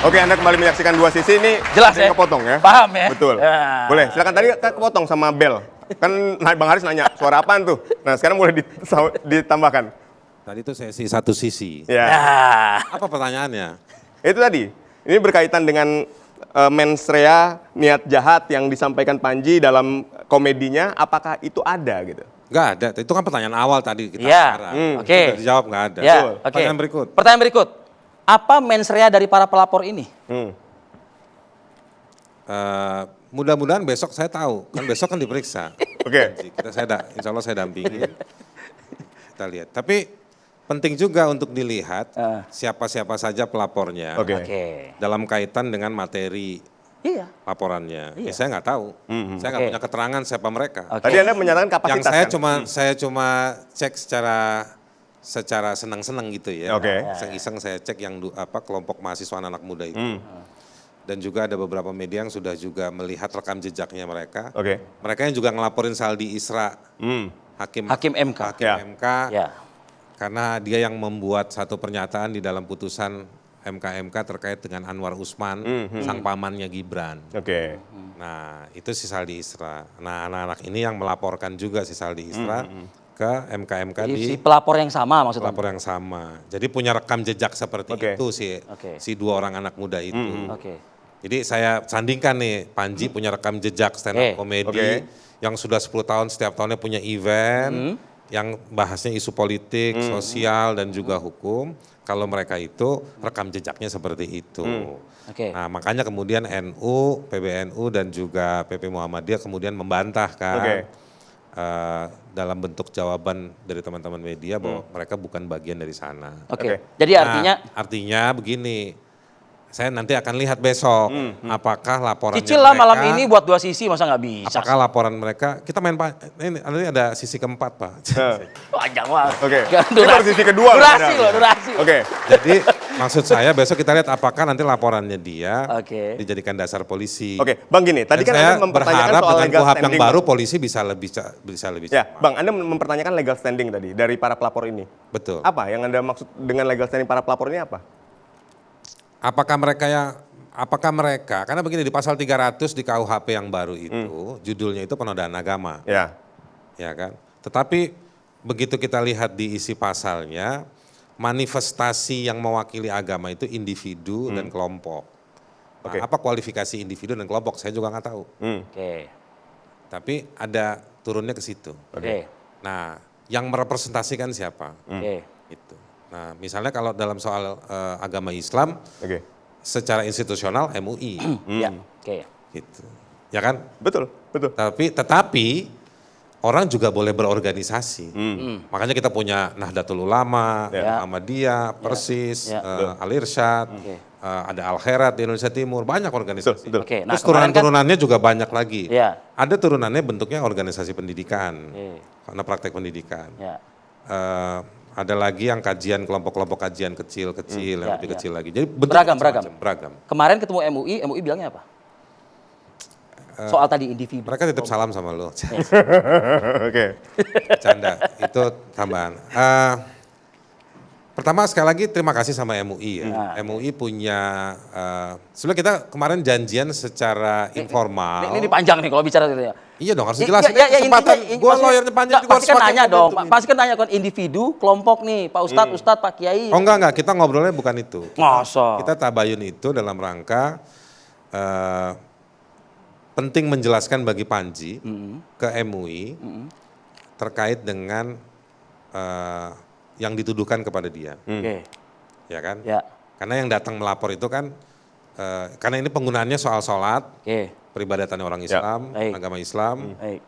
Oke, Anda kembali menyaksikan Dua Sisi ini. Jelas ada yang ya? kepotong ya? Paham ya? Betul. Ya. Boleh, silakan. Tadi kepotong sama bel. Kan Bang Haris nanya, suara apaan tuh? Nah, sekarang boleh ditambahkan. Tadi itu sesi satu sisi. Ya. Apa pertanyaannya? Itu tadi. Ini berkaitan dengan mens rea, niat jahat yang disampaikan Panji dalam komedinya, apakah itu ada gitu? Nggak ada, itu kan pertanyaan awal tadi kita Ya. sekarang. Oke. Sudah dijawab nggak ada. Ya, oke. Pertanyaan berikut. Pertanyaan berikut. Apa mens rea dari para pelapor ini? Mudah-mudahan besok saya tahu, kan besok kan diperiksa. Oke. Insya Allah saya dampingi. Kita lihat. Tapi penting juga untuk dilihat siapa-siapa saja pelapornya Oke. Oke. dalam kaitan dengan materi Iya. laporannya. Iya. Saya nggak tahu. Saya nggak Oke. punya keterangan siapa mereka. Oke. Tadi Anda menyatakan Yang kapasitas saya cuma cek secara senang-senang gitu ya. Oke. Iseng-iseng saya cek yang kelompok mahasiswa anak muda itu. Dan juga ada beberapa media yang sudah juga melihat rekam jejaknya mereka. Oke. Mereka yang juga ngelaporin Saldi Isra, hakim MK. Ya. MK, Ya. karena dia yang membuat satu pernyataan di dalam putusan MK terkait dengan Anwar Usman, sang pamannya Gibran. Oke. Nah, itu si Saldi Isra. Nah, anak-anak ini yang melaporkan juga si Saldi Isra ke MK Jadi di si pelapor yang sama maksudnya. pelapor yang sama. Jadi punya rekam jejak seperti Oke. itu Oke. si dua orang anak muda itu. Oke. Jadi saya sandingkan nih, Panji punya rekam jejak stand up komedi Oke. yang sudah 10 tahun setiap tahunnya punya event yang bahasnya isu politik, sosial dan juga hukum. Kalau mereka itu rekam jejaknya seperti itu. Oke. Nah, makanya kemudian NU, PBNU dan juga PP Muhammadiyah kemudian membantah kan. Oke. Dalam bentuk jawaban dari teman-teman media bahwa mereka bukan bagian dari sana. Oke. Oke. Jadi Nah, artinya begini, saya nanti akan lihat besok apakah laporan cicil lah malam ini buat Dua Sisi, masa nggak bisa? apakah laporan mereka, kita main ini ada sisi keempat Pak. Panjang banget. Oke. Gak, Ini baru sisi kedua loh, Durasi padahal. loh, durasi. Oke. Jadi maksud saya besok kita lihat apakah nanti laporannya dia Oke. dijadikan dasar polisi. Oke, Bang gini, tadi Dan kan saya Anda mempertanyakan berharap soal dengan legal KUHP yang standing. baru polisi bisa lebih Ya, cepat. Bang, Anda mempertanyakan legal standing tadi dari para pelapor ini. Betul. Apa yang Anda maksud dengan legal standing para pelapor ini apa? Apakah mereka, karena begini di pasal 300 di KUHP yang baru itu, judulnya itu penodaan agama, Ya. ya kan? Tetapi begitu kita lihat di isi pasalnya, manifestasi yang mewakili agama itu individu dan kelompok. Nah, Oke. apa kualifikasi individu dan kelompok? Saya juga nggak tahu. Oke. Tapi ada turunnya ke situ. Oke. Nah, yang merepresentasikan siapa? Oke. Itu. Nah, misalnya kalau dalam soal agama Islam, Oke. secara institusional MUI, Ya. Oke. gitu. Ya kan? Betul, betul. Tetapi orang juga boleh berorganisasi. Makanya kita punya Nahdlatul Ulama, Ya. Muhammadiyah, Persis, Ya. Al-Irsyad, Oke. ada Al-Khairat di Indonesia Timur, banyak organisasi. Betul, betul. Oke. Nah, Terus kemarin kan, turunan-turunannya juga banyak lagi. ya. Ada turunannya bentuknya organisasi pendidikan, Oke. karena praktek pendidikan. Ya. Ada lagi yang kajian kelompok-kelompok kajian kecil-kecil, yang Ya, lebih ya. kecil lagi. Jadi bentuknya Beragam. beragam. Kemarin ketemu MUI bilangnya apa? Soal tadi individu. Mereka titip salam sama lo. Oke. Canda, itu tambahan. Pertama sekali lagi terima kasih sama MUI ya. MUI punya, sebenarnya kita kemarin janjian secara informal. Ini panjang nih kalau bicara gitu ya. Iya dong harus dijelasin. Ya, Kesempatan, gue maksudnya- lawyernya panjang Nggak, juga pasti kan harus nanya pakai dong, momentum pasti kan nanya kan individu, kelompok nih, Pak Ustadz, Pak Kiai. Oh enggak, kita ngobrolnya bukan itu. Masa? Kita tabayun itu dalam rangka penting menjelaskan bagi Panji ke MUI terkait dengan yang dituduhkan kepada dia, Oke. ya kan? Ya. Karena yang datang melapor itu kan, karena ini penggunaannya soal sholat, Oke. peribadatannya orang Islam, Baik. agama Islam, Baik.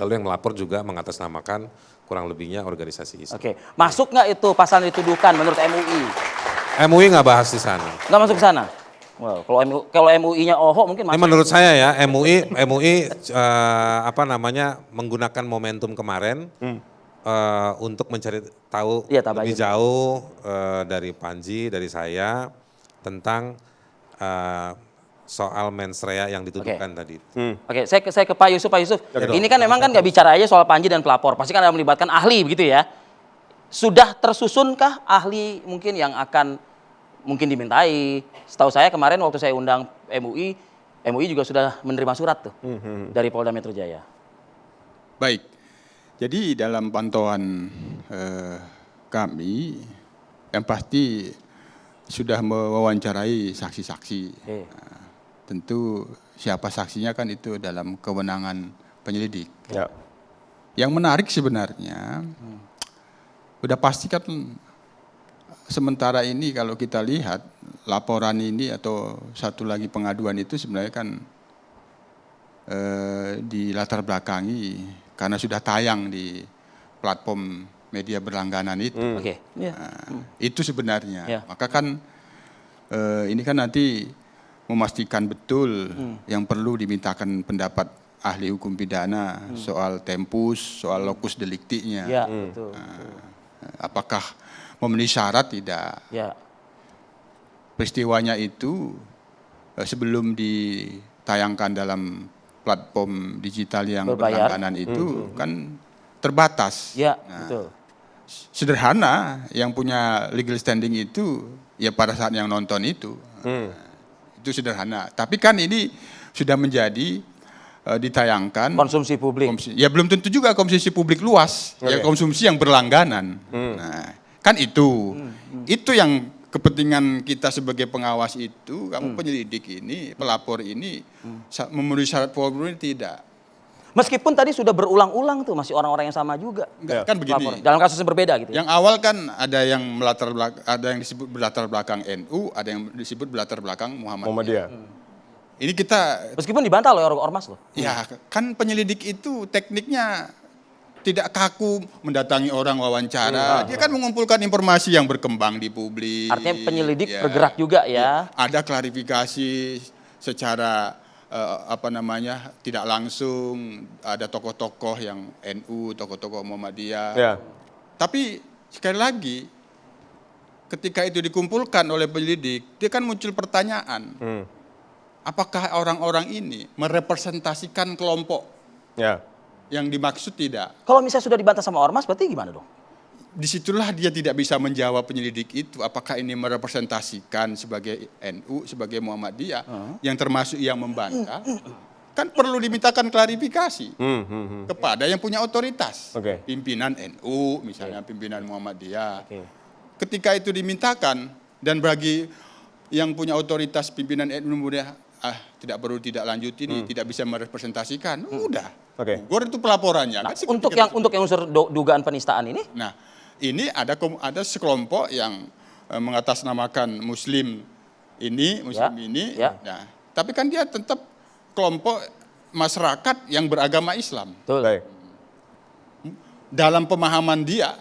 lalu yang melapor juga mengatasnamakan kurang lebihnya organisasi Islam. Oke. Masuk nggak itu pasal yang dituduhkan menurut MUI? MUI nggak bahas di sana. Nggak masuk ke sana? Wow, kalau MUI-nya OHO mungkin Ini masuk. menurut saya ya, MUI menggunakan momentum kemarin untuk mencari tahu Iya, tabayun. lebih jauh dari Panji, dari saya tentang soal mens rea yang dituduhkan tadi. Oke, saya ke Pak Yusuf. Pak Yusuf, Oke. ini kan memang kan nggak bicara aja soal Panji dan pelapor, pasti kan ada melibatkan ahli begitu ya. Sudah tersusunkah ahli mungkin yang akan mungkin dimintai. Setahu saya kemarin waktu saya undang MUI juga sudah menerima surat tuh dari Polda Metro Jaya. Baik, jadi dalam pantauan kami, yang pasti sudah mewawancarai saksi-saksi. Oke. Nah, tentu siapa saksinya kan itu dalam kewenangan penyelidik. Ya. Yang menarik sebenarnya, udah pasti kan sementara ini kalau kita lihat laporan ini atau satu lagi pengaduan itu sebenarnya kan di latar belakangi karena sudah tayang di platform media berlangganan itu. Oke. Ya. Nah, itu sebenarnya. Ya. Maka kan ini kan nanti memastikan betul yang perlu dimintakan pendapat ahli hukum pidana soal tempus, soal locus delicti-nya. Ya, betul. Apakah memenuhi syarat tidak? Ya. Peristiwanya itu sebelum ditayangkan dalam platform digital yang Berbayar. berlangganan itu kan terbatas. Ya, Nah, betul. sederhana yang punya legal standing itu ya pada saat yang nonton itu. Itu sederhana. Tapi kan ini sudah menjadi ditayangkan Konsumsi publik. ya belum tentu juga konsumsi publik luas, ya Oke. konsumsi yang berlangganan. Nah, kan itu. Itu yang kepentingan kita sebagai pengawas itu, kamu penyelidik ini, pelapor ini memenuhi syarat formil tidak. Meskipun tadi sudah berulang-ulang tuh masih orang-orang yang sama juga. Enggak, Ya. kan begini. Lapor. Dalam kasus yang berbeda gitu. Ya? Yang awal kan ada yang ada yang disebut berlatar belakang NU, ada yang disebut berlatar belakang Muhammadiyah. Muhammadiyah. Ini kita Meskipun dibantah oleh ormas loh. ya kan penyelidik itu tekniknya tidak kaku mendatangi orang wawancara. Dia kan mengumpulkan informasi yang berkembang di publik. Artinya penyelidik ya. bergerak juga ya. Ada klarifikasi secara tidak langsung, ada tokoh-tokoh yang NU, tokoh-tokoh Muhammadiyah. Ya. Tapi sekali lagi ketika itu dikumpulkan oleh penyelidik, dia kan muncul pertanyaan. Apakah orang-orang ini merepresentasikan kelompok Ya. yang dimaksud tidak? Kalau misalnya sudah dibantah sama ormas berarti gimana dong? Disitulah dia tidak bisa menjawab penyelidik itu. Apakah ini merepresentasikan sebagai NU, sebagai Muhammadiyah, yang termasuk yang membantah. Kan perlu dimintakan klarifikasi kepada yang punya otoritas. Oke. Pimpinan NU, misalnya pimpinan Muhammadiyah. Oke. Ketika itu dimintakan, dan bagi yang punya otoritas pimpinan NU Muhammadiyah, tidak perlu tidak lanjut ini, tidak bisa merepresentasikan, udah. Oke. Gugur itu pelaporannya. Nah, Kan untuk yang unsur dugaan penistaan ini, Nah, ini ada sekelompok yang mengatasnamakan Muslim ini. Ya. Nah, tapi kan dia tetap kelompok masyarakat yang beragama Islam. betul. Baik. Dalam pemahaman dia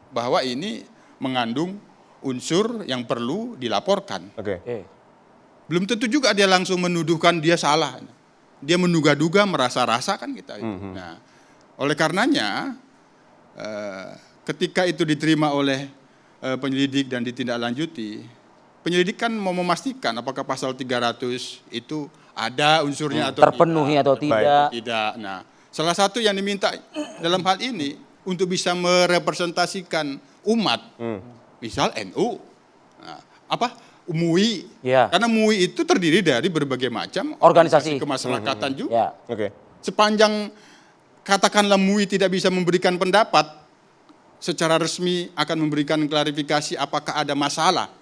bahwa ini mengandung unsur yang perlu dilaporkan. Oke. Oke. Belum tentu juga dia langsung menuduhkan dia salah. Dia menduga-duga, merasa-rasa kan kita. Nah, oleh karenanya ketika itu diterima oleh penyelidik dan ditindaklanjuti, penyelidik kan mau memastikan apakah pasal 300 itu ada unsurnya atau Terpenuhi atau tidak. tidak. Nah, salah satu yang diminta dalam hal ini untuk bisa merepresentasikan umat, misal NU, MUI, Ya. karena MUI itu terdiri dari berbagai macam Organisasi. kemasyarakatan juga. Ya. Oke. Sepanjang katakanlah MUI tidak bisa memberikan pendapat secara resmi akan memberikan klarifikasi apakah ada masalah.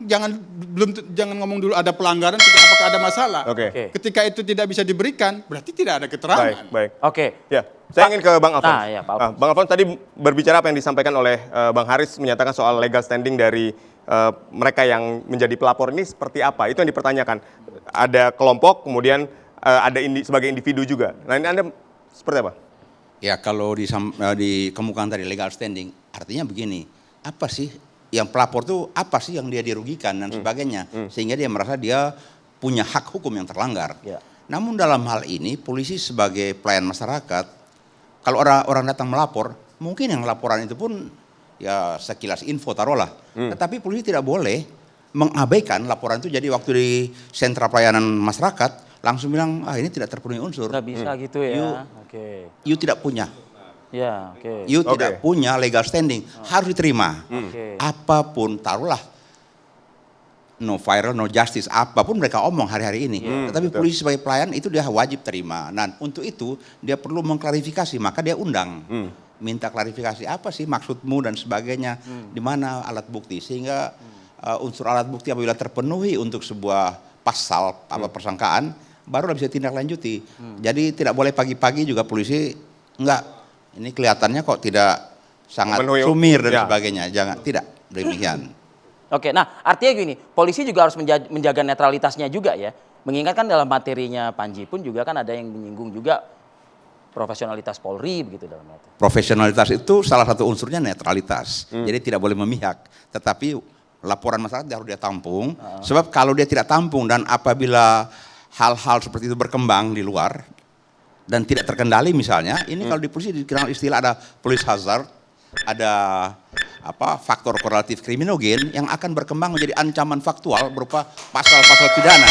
Jangan ngomong dulu ada pelanggaran, apakah ada masalah. Oke. Oke. Ketika itu tidak bisa diberikan, berarti tidak ada keterangan. Baik. Oke. Ya, saya ingin ke Bang Alfons. Nah, ya, Pak Alfons. Bang Alfons tadi berbicara apa yang disampaikan oleh Bang Haris menyatakan soal legal standing dari mereka yang menjadi pelapor ini seperti apa? Itu yang dipertanyakan. Ada kelompok, kemudian ada sebagai individu juga. Nah, ini Anda seperti apa? Ya kalau dikemukakan tadi legal standing, artinya begini, apa sih yang pelapor tuh apa sih yang dia dirugikan dan sebagainya, sehingga dia merasa dia punya hak hukum yang terlanggar. Ya. Namun dalam hal ini polisi sebagai pelayan masyarakat, kalau orang datang melapor, mungkin yang laporan itu pun ya sekilas info taruhlah, tetapi polisi tidak boleh mengabaikan laporan itu. Jadi waktu di sentra pelayanan masyarakat langsung bilang ini tidak terpenuhi unsur. Nggak bisa gitu ya. Oke. You tidak punya. Ya, oke. You Oke. tidak punya legal standing, harus diterima. Oke. Apapun taruhlah no viral, no justice, apapun mereka omong hari-hari ini. Tetapi polisi sebagai pelayan itu dia wajib terima. Nah, untuk itu dia perlu mengklarifikasi, maka dia undang. Minta klarifikasi apa sih maksudmu dan sebagainya, di mana alat bukti, sehingga unsur alat bukti apabila terpenuhi untuk sebuah pasal persangkaan, baru bisa tindak lanjuti. Jadi tidak boleh pagi-pagi juga polisi enggak, ini kelihatannya kok tidak sangat sumir dan sebagainya. Jangan, tidak demikian. Oke, nah artinya gini, polisi juga harus menjaga netralitasnya juga ya. Mengingatkan dalam materinya Panji pun juga kan ada yang menyinggung juga profesionalitas Polri begitu dalam itu. Profesionalitas itu salah satu unsurnya netralitas. Jadi tidak boleh memihak. Tetapi laporan masyarakat harus dia tampung. Sebab kalau dia tidak tampung dan apabila hal-hal seperti itu berkembang di luar dan tidak terkendali misalnya, ini kalau di polisi dikenal istilah ada police hazard, ada faktor korelatif kriminogen yang akan berkembang menjadi ancaman faktual berupa pasal-pasal pidana.